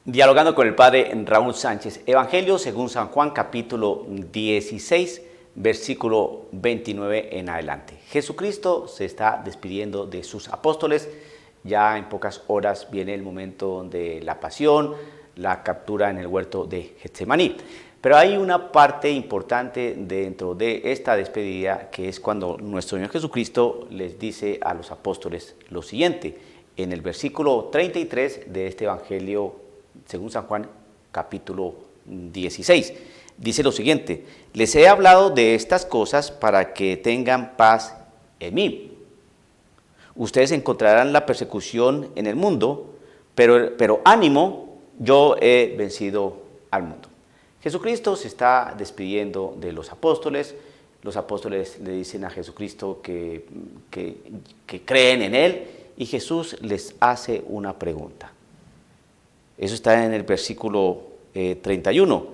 Dialogando con el padre Raúl Sánchez, Evangelio según San Juan, capítulo 16, versículo 29 en adelante. Jesucristo se está despidiendo de sus apóstoles. Ya en pocas horas viene el momento de la pasión, la captura en el huerto de Getsemaní. Pero hay una parte importante dentro de esta despedida, que es cuando nuestro Señor Jesucristo les dice a los apóstoles lo siguiente. En el versículo 33 de este Evangelio según San Juan, capítulo 16. Dice lo siguiente: les he hablado de estas cosas para que tengan paz en mí. Ustedes encontrarán la persecución en el mundo, pero ánimo, yo he vencido al mundo. Jesucristo se está despidiendo de los apóstoles. Los apóstoles le dicen a Jesucristo que creen en Él, y Jesús les hace una pregunta. Eso está en el versículo 31.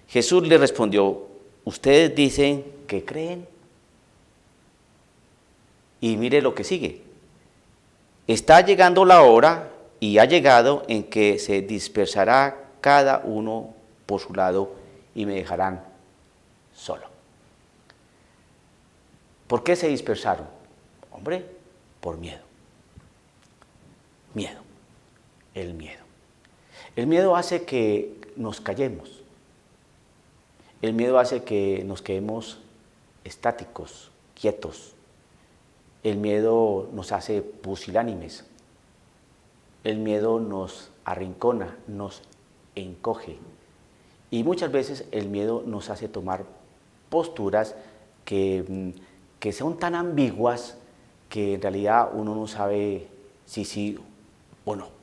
Jesús le respondió: ustedes dicen que creen. Y mire lo que sigue. Está llegando la hora, y ha llegado, en que se dispersará cada uno por su lado y me dejarán solo. ¿Por qué se dispersaron? Hombre, por miedo. Miedo. El miedo. El miedo hace que nos callemos. El miedo hace que nos quedemos estáticos, quietos. El miedo nos hace pusilánimes. El miedo nos arrincona, nos encoge. Y muchas veces el miedo nos hace tomar posturas que son tan ambiguas que en realidad uno no sabe si sí o no.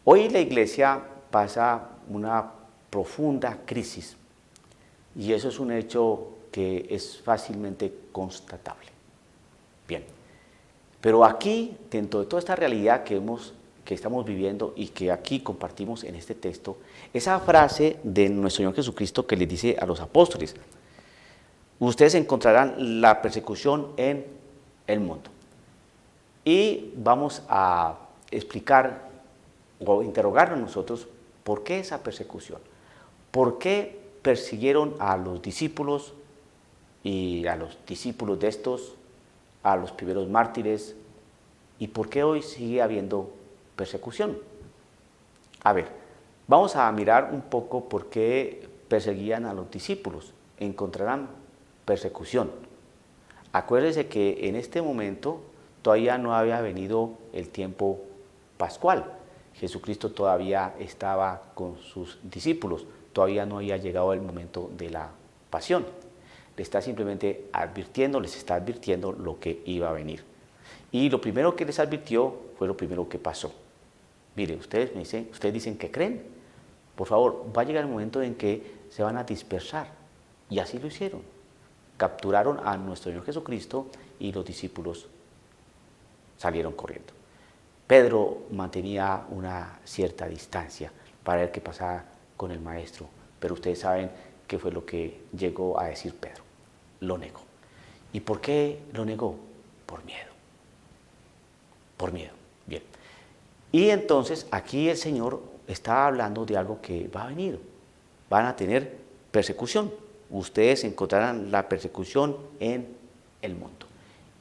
Hoy la iglesia pasa una profunda crisis, y eso es un hecho que es fácilmente constatable. Bien, pero aquí, dentro de toda esta realidad que estamos viviendo y que aquí compartimos en este texto, esa frase de nuestro Señor Jesucristo que les dice a los apóstoles: ustedes encontrarán la persecución en el mundo. Y vamos a explicar o interrogarnos nosotros, ¿por qué esa persecución? ¿Por qué persiguieron a los discípulos y a los discípulos de estos, a los primeros mártires? ¿Y por qué hoy sigue habiendo persecución? A ver, vamos a mirar un poco por qué perseguían a los discípulos. Encontrarán persecución. Acuérdense que en este momento todavía no había venido el tiempo pascual. Jesucristo todavía estaba con sus discípulos, todavía no había llegado el momento de la pasión. Les está advirtiendo lo que iba a venir. Y lo primero que les advirtió fue lo primero que pasó. Mire, ustedes dicen que creen. Por favor, va a llegar el momento en que se van a dispersar. Y así lo hicieron. Capturaron a nuestro Señor Jesucristo y los discípulos salieron corriendo. Pedro mantenía una cierta distancia para ver qué pasaba con el maestro, pero ustedes saben qué fue lo que llegó a decir Pedro. Lo negó. ¿Y por qué lo negó? Por miedo. Por miedo. Bien. Y entonces aquí el Señor está hablando de algo que va a venir. Van a tener persecución. Ustedes encontrarán la persecución en el mundo.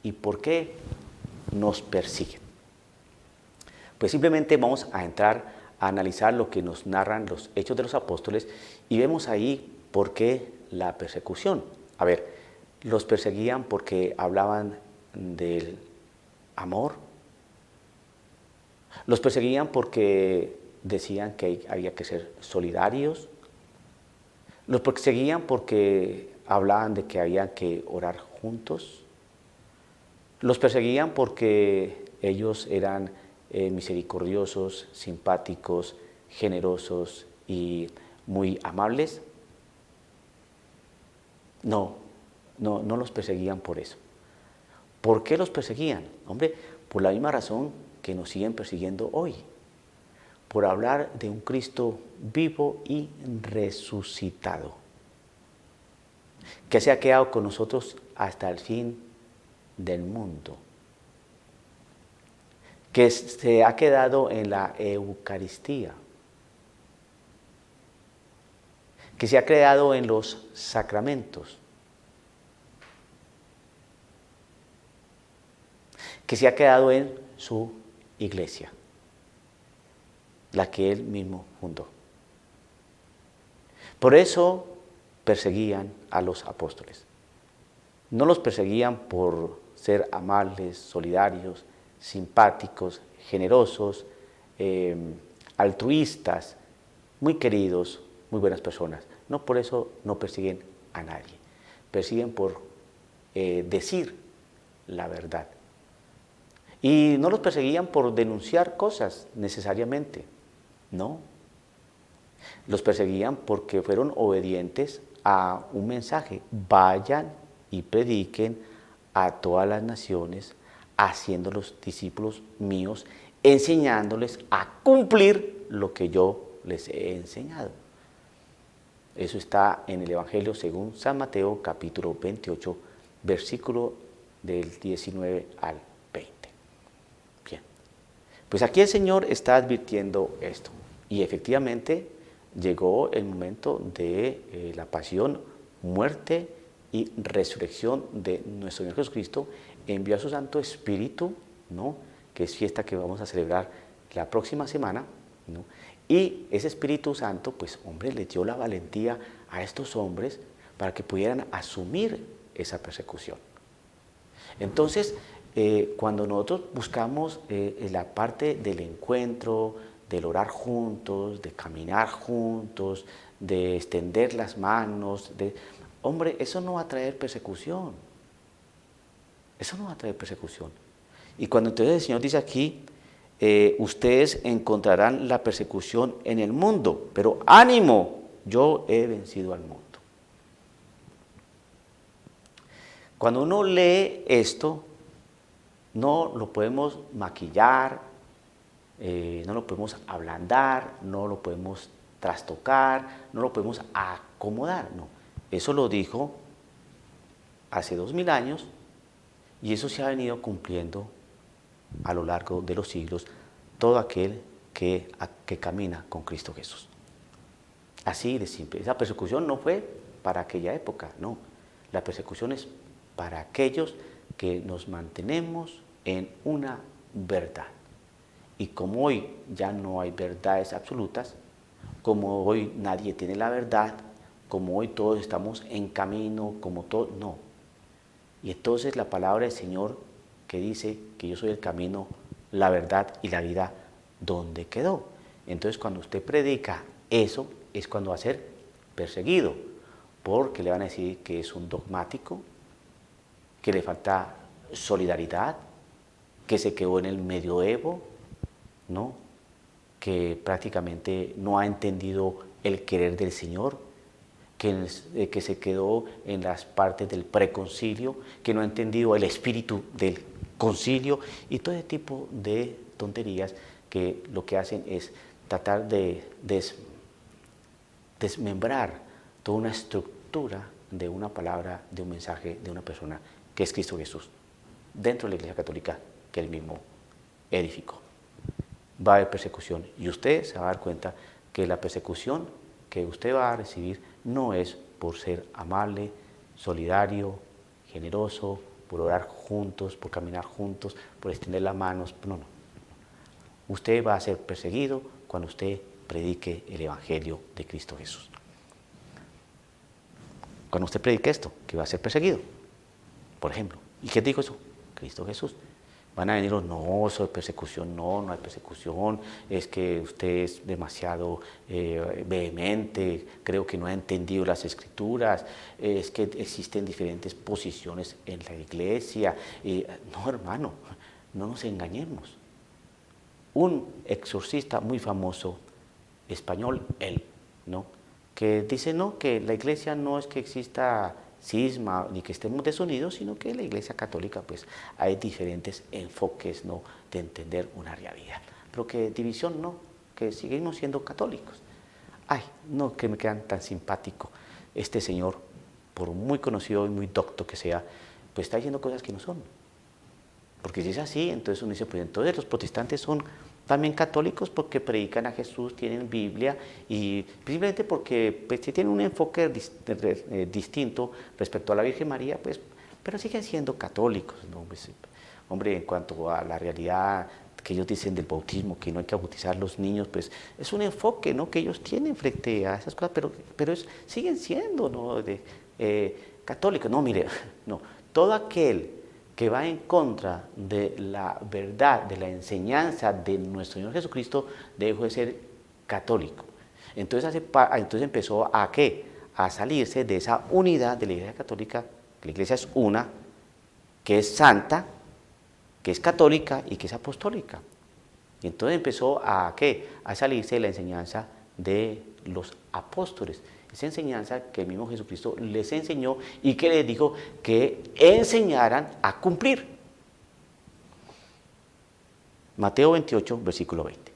¿Y por qué nos persiguen? Pues simplemente vamos a entrar a analizar lo que nos narran los Hechos de los Apóstoles y vemos ahí por qué la persecución. A ver, los perseguían porque hablaban del amor. Los perseguían porque decían que había que ser solidarios. Los perseguían porque hablaban de que había que orar juntos. Los perseguían porque ellos eran misericordiosos, simpáticos, generosos y muy amables. No los perseguían por eso. ¿Por qué los perseguían? Hombre, por la misma razón que nos siguen persiguiendo hoy. Por hablar de un Cristo vivo y resucitado, que se ha quedado con nosotros hasta el fin del mundo. que se ha quedado en la Eucaristía, que se ha quedado en los sacramentos, que se ha quedado en su iglesia, la que él mismo fundó. Por eso perseguían a los apóstoles. No los perseguían por ser amables, solidarios, simpáticos, generosos, altruistas, muy queridos, muy buenas personas. No, por eso no persiguen a nadie. Persiguen por decir la verdad. Y no los perseguían por denunciar cosas necesariamente, no. Los perseguían porque fueron obedientes a un mensaje: vayan y prediquen a todas las naciones, haciéndolos discípulos míos, enseñándoles a cumplir lo que yo les he enseñado. Eso está en el Evangelio según San Mateo, capítulo 28, versículo del 19 al 20. Bien, pues aquí el Señor está advirtiendo esto. Y efectivamente llegó el momento de la pasión, muerte y resurrección de nuestro Señor Jesucristo. Envió a su Santo Espíritu, ¿no?, que es fiesta que vamos a celebrar la próxima semana, ¿no? Y ese Espíritu Santo, pues hombre, le dio la valentía a estos hombres para que pudieran asumir esa persecución. Entonces, cuando nosotros buscamos la parte del encuentro, del orar juntos, de caminar juntos, de extender las manos, hombre, eso no va a traer persecución. Eso no va a traer persecución. Y cuando entonces el Señor dice aquí, ustedes encontrarán la persecución en el mundo, pero ánimo, yo he vencido al mundo. Cuando uno lee esto, no lo podemos maquillar, no lo podemos ablandar, no lo podemos trastocar, no lo podemos acomodar, no. Eso lo dijo hace 2000 años y eso se ha venido cumpliendo a lo largo de los siglos, todo aquel que camina con Cristo Jesús. Así de simple. Esa persecución no fue para aquella época, no. La persecución es para aquellos que nos mantenemos en una verdad. Y como hoy ya no hay verdades absolutas, como hoy nadie tiene la verdad, como hoy todos estamos en camino, como todo, no. Y entonces la palabra del Señor que dice que yo soy el camino, la verdad y la vida, ¿dónde quedó? Entonces cuando usted predica eso, es cuando va a ser perseguido, porque le van a decir que es un dogmático, que le falta solidaridad, que se quedó en el medioevo, ¿no?, que prácticamente no ha entendido el querer del Señor, que se quedó en las partes del preconcilio, que no ha entendido el espíritu del concilio y todo ese tipo de tonterías que lo que hacen es tratar de desmembrar toda una estructura de una palabra, de un mensaje, de una persona que es Cristo Jesús, dentro de la Iglesia Católica que él mismo edificó. Va a haber persecución y usted se va a dar cuenta que la persecución que usted va a recibir no es por ser amable, solidario, generoso, por orar juntos, por caminar juntos, por extender las manos, no. Usted va a ser perseguido cuando usted predique el Evangelio de Cristo Jesús. Cuando usted predique esto, que va a ser perseguido, por ejemplo. ¿Y qué dijo eso? Cristo Jesús. Van a venir los, no, eso es persecución, no hay persecución, es que usted es demasiado vehemente, creo que no ha entendido las Escrituras, es que existen diferentes posiciones en la iglesia. No, hermano, no nos engañemos. Un exorcista muy famoso, español, él, ¿no?, que dice, no, que la iglesia no es que exista cisma ni que estemos desunidos, sino que en la Iglesia Católica pues hay diferentes enfoques, ¿no?, de entender una realidad, pero que división no, que seguimos siendo católicos. Ay, no, que me quedan tan simpático este señor, por muy conocido y muy docto que sea, pues está diciendo cosas que no son. Porque si es así, entonces uno dice, pues entonces los protestantes son también católicos porque predican a Jesús, tienen Biblia y simplemente porque pues, si tienen un enfoque distinto respecto a la Virgen María, pues, pero siguen siendo católicos, ¿no? Pues, hombre, en cuanto a la realidad que ellos dicen del bautismo, que no hay que bautizar a los niños, pues es un enfoque, ¿no?, que ellos tienen frente a esas cosas, pero siguen siendo, ¿no?, católicos. No, mire, no, todo aquel que va en contra de la verdad, de la enseñanza de nuestro Señor Jesucristo, dejó de ser católico. Entonces empezó a ¿qué? A salirse de esa unidad de la Iglesia Católica, que la Iglesia es una, que es santa, que es católica y que es apostólica. Y entonces empezó a ¿qué? A salirse de la enseñanza de los apóstoles. Esa enseñanza que el mismo Jesucristo les enseñó y que les dijo que enseñaran a cumplir. Mateo 28, versículo 20.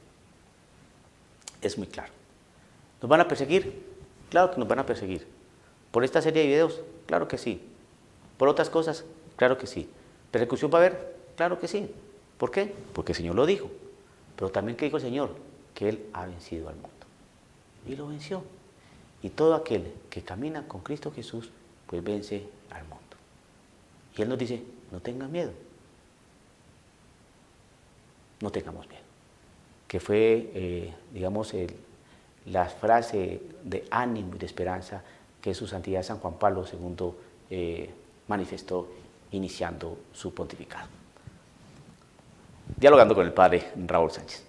Es muy claro. ¿Nos van a perseguir? Claro que nos van a perseguir. ¿Por esta serie de videos? Claro que sí. ¿Por otras cosas? Claro que sí. ¿Persecución va a haber? Claro que sí. ¿Por qué? Porque el Señor lo dijo. Pero también, ¿qué dijo el Señor? Que Él ha vencido al mundo. Y lo venció. Y todo aquel que camina con Cristo Jesús, pues vence al mundo. Y Él nos dice, no tengan miedo. No tengamos miedo. Que fue, digamos, la frase de ánimo y de esperanza que su santidad San Juan Pablo II manifestó iniciando su pontificado. Dialogando con el padre Raúl Sánchez.